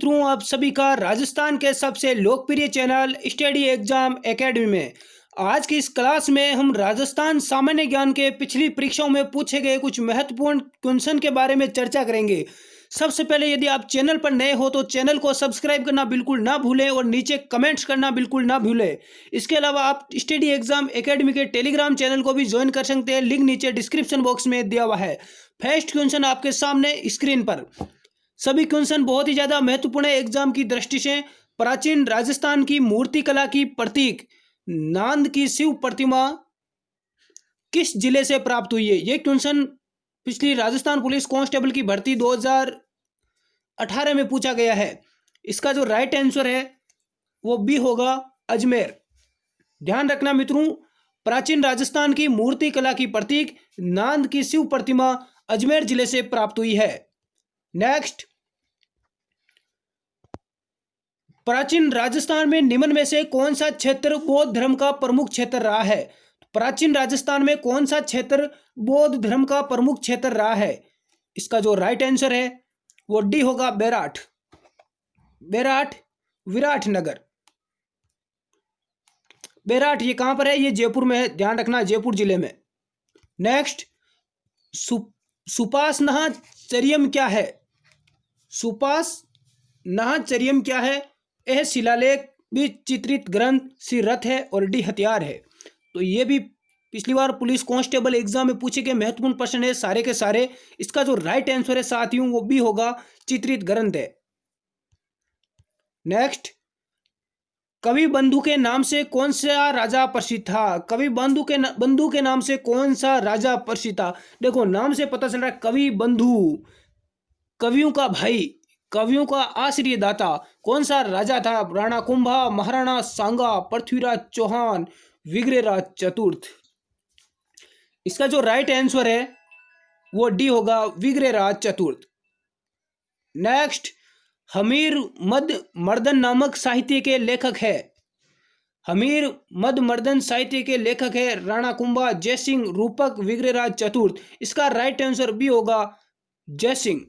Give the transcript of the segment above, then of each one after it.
मित्रों, आप सभी का राजस्थान के सबसे लोकप्रिय चैनल स्टडी एग्जाम एकेडमी में आज की इस क्लास में हम राजस्थान सामान्य ज्ञान के पिछली परीक्षाओं में पूछे गए कुछ महत्वपूर्ण क्वेश्चन के बारे में चर्चा करेंगे। सबसे पहले यदि आप चैनल पर नए हो तो चैनल को सब्सक्राइब करना बिल्कुल ना भूलें और नीचे कमेंट्स करना बिल्कुल ना भूलें। इसके अलावा आप स्टडी एग्जाम एकेडमी के टेलीग्राम चैनल को भी ज्वाइन कर सकते हैं, लिंक नीचे डिस्क्रिप्शन बॉक्स में दिया हुआ है। फर्स्ट क्वेश्चन आपके सामने स्क्रीन पर। सभी क्वेश्चन बहुत ही ज़्यादा महत्वपूर्ण है एग्जाम की दृष्टि से। प्राचीन राजस्थान की मूर्तिकला की प्रतीक नांद की शिव प्रतिमा किस जिले से प्राप्त हुई है? ये क्वेश्चन पिछली राजस्थान पुलिस कांस्टेबल की भर्ती 2018 में पूछा गया है। इसका जो राइट आंसर है वो बी होगा, अजमेर। ध्यान रखना मित्रों, प्राचीन राजस्थान की मूर्तिकला की प्रतीक नांद की शिव प्रतिमा अजमेर जिले से प्राप्त हुई है। नेक्स्ट, प्राचीन राजस्थान में निम्न में से कौन सा क्षेत्र बौद्ध धर्म का प्रमुख क्षेत्र रहा है? प्राचीन राजस्थान में कौन सा क्षेत्र बौद्ध धर्म का प्रमुख क्षेत्र रहा है? इसका जो राइट आंसर है वो डी होगा, बेराठ। बेराठ, विराटनगर। बेराठ ये कहां पर है? ये जयपुर में है, ध्यान रखना, जयपुर जिले में। नेक्स्ट, सुपासनाचर्यम क्या है? सुपासनाचर्यम क्या है? यह शिलालेख भी चित्रित ग्रंथ सी रथ है और डी हथियार है। तो ये भी पिछली बार पुलिस कांस्टेबल एग्जाम में पूछे गए महत्वपूर्ण प्रश्न है सारे के सारे। इसका जो राइट आंसर है साथियों वो भी होगा, चित्रित ग्रंथ है। नेक्स्ट, कवि बंधु के नाम से कौन सा राजा प्रसिद्ध था? कवि बंधु के नाम से कौन सा राजा प्रसिद्ध था? देखो नाम से पता चल रहा है, कवि बंधु, कवियों का भाई, कवियों का आश्रय दाता। कौन सा राजा था? राणा कुंभा, महाराणा सांगा, पृथ्वीराज चौहान, विग्रहराज चतुर्थ। इसका जो राइट आंसर है वो डी होगा, विग्रहराज चतुर्थ। नेक्स्ट, हमीर मद मर्दन नामक साहित्य के लेखक है। हमीर मद मर्दन साहित्य के लेखक है राणा कुंभा, जयसिंह, रूपक, विग्रहराज चतुर्थ। इसका राइट आंसर भी होगा जयसिंह,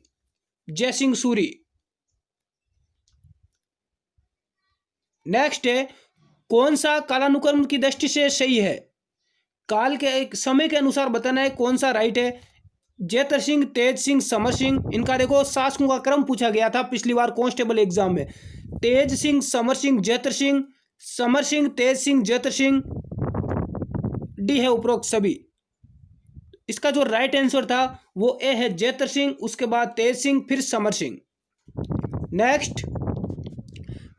जयसिंह सूरी। नेक्स्ट है, कौन सा कालानुक्रम की दृष्टि से सही है? काल के समय के अनुसार बताना है कौन सा राइट है। जयतर सिंह, तेज सिंह, समर सिंह, इनका देखो शासकों का क्रम पूछा गया था पिछली बार कांस्टेबल एग्जाम में। तेज सिंह, समर सिंह, जयतर सिंह, समर सिंह, तेज सिंह, जयतर सिंह, डी है उपरोक्त सभी। इसका जो राइट आंसर था वो ए है, जयतर सिंह, उसके बाद तेज सिंह, फिर समर सिंह। नेक्स्ट,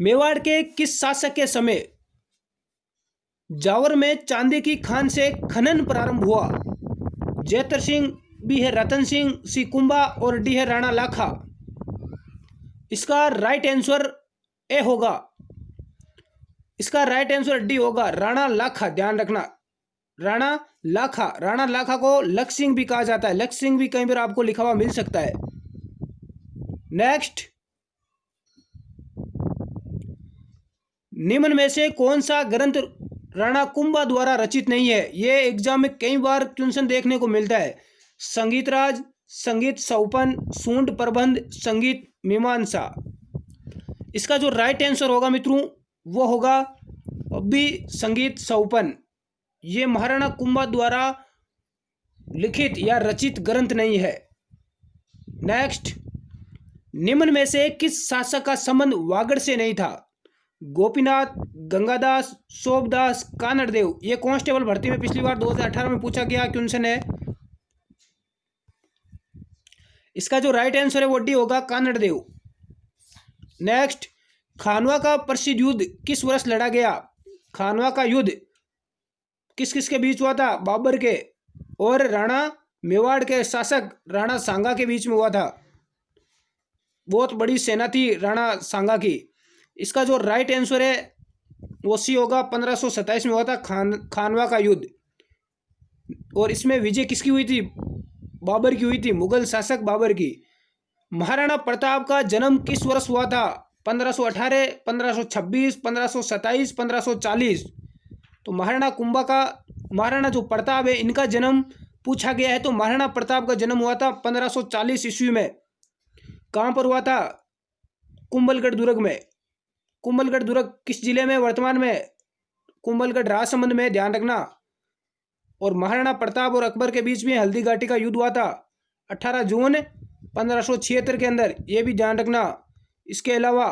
मेवाड़ के किस शासक के समय जावर में चांदी की खान से खनन प्रारंभ हुआ? जयतर सिंह, बी है रतन सिंह, सी कुंभा और डी है राणा लाखा। इसका राइट आंसर ए होगा, इसका राइट आंसर डी होगा, राणा लाखा। ध्यान रखना, राणा लाखा। राणा लाखा को लक्ष्य सिंह भी कहा जाता है, लक्ष्य सिंह भी कहीं पर आपको लिखा हुआ मिल सकता है। नेक्स्ट, निम्न में से कौन सा ग्रंथ राणा कुंभा द्वारा रचित नहीं है? यह एग्जाम में कई बार क्वेश्चन देखने को मिलता है। संगीत राज, संगीत सौपन, सूंड प्रबंध, संगीत मीमांसा। इसका जो राइट आंसर होगा मित्रों वो होगा बी, संगीत सौपन। ये महाराणा कुंभा द्वारा लिखित या रचित ग्रंथ नहीं है। नेक्स्ट, निम्न में से किस शासक का संबंध वागड़ से नहीं था? गोपीनाथ, गंगादास, सोबदास, कानड़देव। ये कांस्टेबल भर्ती में पिछली बार 2018 में पूछा गया क्वेश्चन है। इसका जो राइट आंसर है वो डी होगा, कानड़देव। नेक्स्ट, खानवा का प्रसिद्ध युद्ध किस वर्ष लड़ा गया? खानवा का युद्ध किस किस के बीच हुआ था? बाबर के और राणा मेवाड़ के शासक राणा सांगा के बीच में हुआ था। बहुत बड़ी सेना थी राणा सांगा की। इसका जो राइट आंसर है वो सी होगा, 1527 में हुआ था खानवा का युद्ध। और इसमें विजय किसकी हुई थी? बाबर की हुई थी, मुगल शासक बाबर की। महाराणा प्रताप का जन्म किस वर्ष हुआ था? 1518, 1526, 1527, 1540। तो महाराणा जो प्रताप है इनका जन्म पूछा गया है। तो महाराणा प्रताप का जन्म हुआ था 1540 ईस्वी में। कहाँ पर हुआ था? कुंभलगढ़ दुर्ग में। कुंभलगढ़ दुर्ग किस जिले में वर्तमान में? कुंभलगढ़ राजसमंद में, ध्यान रखना। और महाराणा प्रताप और अकबर के बीच में हल्दी घाटी का युद्ध हुआ था 18 जून 1576 के अंदर, ये भी ध्यान रखना। इसके अलावा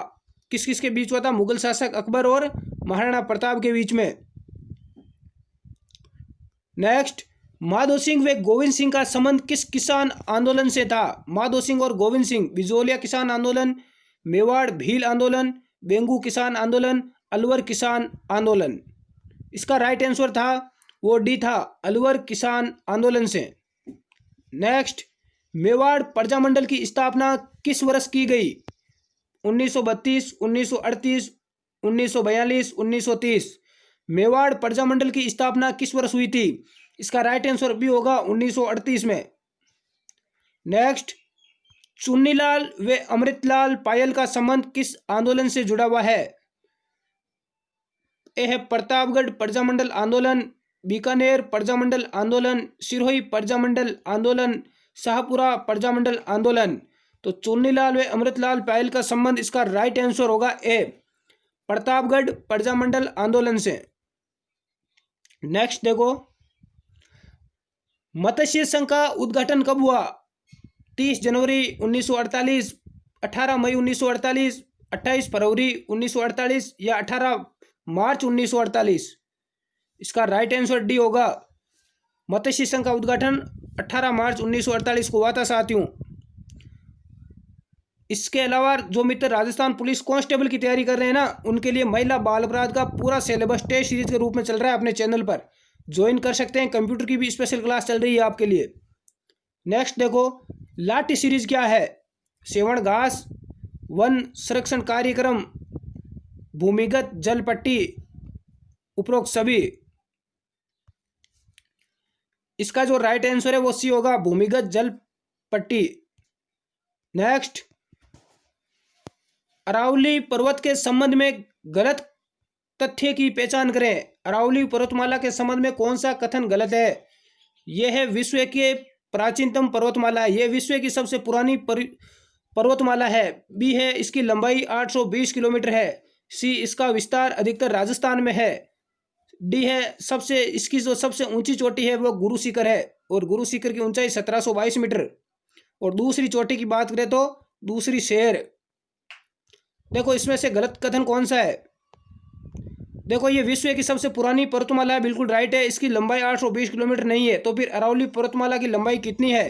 किस किस के बीच हुआ था? मुगल शासक अकबर और महाराणा प्रताप के बीच में। नेक्स्ट, माधो सिंह व गोविंद सिंह का संबंध किस किसान आंदोलन से था? माधो सिंह और गोविंद सिंह, बिजोलिया किसान आंदोलन, मेवाड़ भील आंदोलन, बेंगू किसान आंदोलन, अलवर किसान आंदोलन। इसका राइट आंसर था वो डी था, अलवर किसान आंदोलन से। नेक्स्ट, मेवाड़ प्रजामंडल की स्थापना किस वर्ष की गई? 1932, 1938, 1942, 1930। मेवाड़ प्रजामंडल की स्थापना किस वर्ष हुई थी? इसका राइट आंसर भी होगा 1938 में। नेक्स्ट, चुन्नीलाल व अमृतलाल पायल का संबंध किस आंदोलन से जुड़ा हुआ है? ए है प्रतापगढ़ प्रजामंडल आंदोलन, बीकानेर प्रजामंडल आंदोलन, सिरोही प्रजामंडल आंदोलन, शाहपुरा प्रजामंडल आंदोलन। तो चुन्नीलाल व अमृतलाल पायल का संबंध, इसका राइट आंसर होगा ए, प्रतापगढ़ प्रजामंडल आंदोलन से। नेक्स्ट देखो, मत्स्य संघ का उद्घाटन कब हुआ? 30 जनवरी 1948, 18 मई 1948, 28 फरवरी 1948 या 18 मार्च 1948। इसका राइट आंसर डी होगा। मत्स्य संघ का उद्घाटन 18 मार्च 1948 को हुआ था साथियों। इसके अलावा जो मित्र राजस्थान पुलिस कांस्टेबल की तैयारी कर रहे हैं ना, उनके लिए महिला बाल अपराध का पूरा सिलेबस टेस्ट सीरीज के रूप में चल रहा है अपने चैनल पर, ज्वाइन कर सकते हैं। कंप्यूटर की भी स्पेशल क्लास चल रही है आपके लिए। नेक्स्ट देखो, लाठी सीरीज क्या है? सेवण घास, वन संरक्षण कार्यक्रम, भूमिगत जल पट्टी, उपरोक्त सभी। इसका जो राइट आंसर है वो सी होगा, भूमिगत जल पट्टी। नेक्स्ट, अरावली पर्वत के संबंध में गलत तथ्य की पहचान करें। अरावली पर्वतमाला के संबंध में कौन सा कथन गलत है? यह है विश्व की प्राचीनतम पर्वतमाला है, यह विश्व की सबसे पुरानी पर्वतमाला है। बी है इसकी लंबाई 820 किलोमीटर है। सी इसका विस्तार अधिकतर राजस्थान में है। डी है इसकी जो सबसे ऊंची चोटी है वो गुरु शिखर है, और गुरु शिखर की ऊंचाई 1722 मीटर। और दूसरी चोटी की बात करें तो दूसरी शेर। देखो इसमें से गलत कथन कौन सा है? देखो ये विश्व की सबसे पुरानी पर्वतमाला है, बिल्कुल राइट है। इसकी लंबाई 820 किलोमीटर नहीं है। तो फिर अरावली पर्वतमाला की लंबाई कितनी है?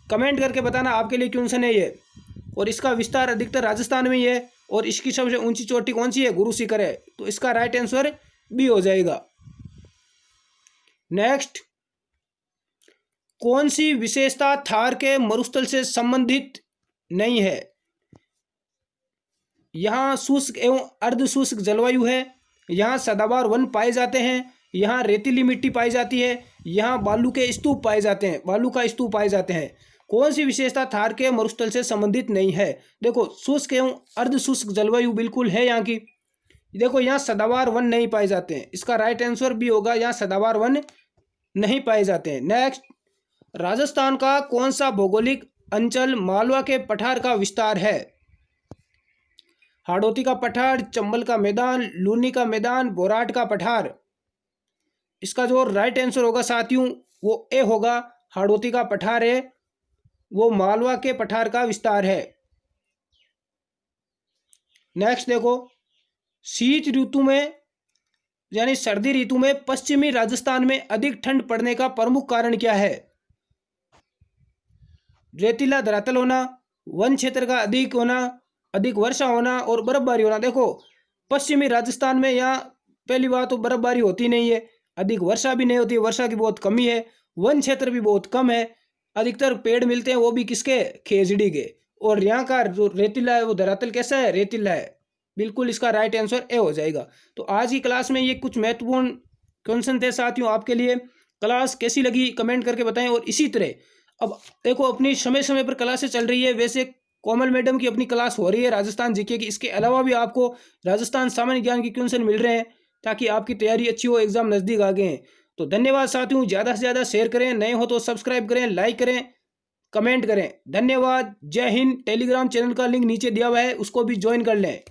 कमेंट करके बताना, आपके लिए क्वेश्चन है ये। और इसका विस्तार अधिकतर राजस्थान में ही है, और इसकी सबसे ऊंची चोटी कौन सी है? गुरु शिखर है। तो इसका राइट आंसर बी हो जाएगा। नेक्स्ट, कौन सी विशेषता थार के मरुस्थल से संबंधित नहीं है? यहाँ शुष्क एवं अर्ध शुष्क जलवायु है, यहाँ सदाबहार वन पाए जाते हैं, यहाँ रेतीली मिट्टी पाई जाती है, यहाँ बालू के स्तूप पाए जाते हैं, बालू का स्तूप पाए जाते हैं। कौन सी विशेषता थार के मरुस्थल से संबंधित नहीं है? देखो शुष्क एवं अर्ध शुष्क जलवायु बिल्कुल है यहाँ की। देखो यहाँ सदाबहार वन नहीं पाए जाते हैं। इसका राइट आंसर भी होगा, यहाँ सदाबहार वन नहीं पाए जाते हैं। नेक्स्ट, राजस्थान का कौन सा भौगोलिक अंचल मालवा के पठार का विस्तार है? हाड़ौती का पठार, चंबल का मैदान, लूनी का मैदान, बोराट का पठार। इसका जो राइट आंसर होगा साथियों वो ए होगा, हाड़ौती का पठार है, वो मालवा के पठार का विस्तार है। नेक्स्ट देखो, शीत ऋतु में यानी सर्दी ऋतु में पश्चिमी राजस्थान में अधिक ठंड पड़ने का प्रमुख कारण क्या है? रेतीला धरातल होना, वन क्षेत्र का अधिक होना, अधिक वर्षा होना और बर्फबारी होना। देखो पश्चिमी राजस्थान में यहाँ पहली बात तो बर्फबारी होती नहीं है, अधिक वर्षा भी नहीं होती, वर्षा की बहुत कमी है, वन क्षेत्र भी बहुत कम है, अधिकतर पेड़ मिलते हैं वो भी किसके? खेजड़ी के। और यहाँ का जो रेतीला है वो धरातल कैसा है? रेतीला है। बिल्कुल इसका राइट आंसर ए हो जाएगा। तो आज की क्लास में ये कुछ महत्वपूर्ण क्वेश्चन थे साथियों आपके लिए। क्लास कैसी लगी कमेंट करके बताएं। और इसी तरह अब देखो अपनी समय समय पर क्लासें चल रही है। वैसे कोमल मैडम की अपनी क्लास हो रही है राजस्थान जीके की, इसके अलावा भी आपको राजस्थान सामान्य ज्ञान के क्वेश्चन मिल रहे हैं ताकि आपकी तैयारी अच्छी हो, एग्जाम नज़दीक आ गए हैं। तो धन्यवाद साथियों, ज़्यादा से ज़्यादा शेयर करें, नए हो तो सब्सक्राइब करें, लाइक करें। कमेंट करें। धन्यवाद। जय हिंद। टेलीग्राम चैनल का लिंक नीचे दिया हुआ है, उसको भी ज्वाइन कर लें।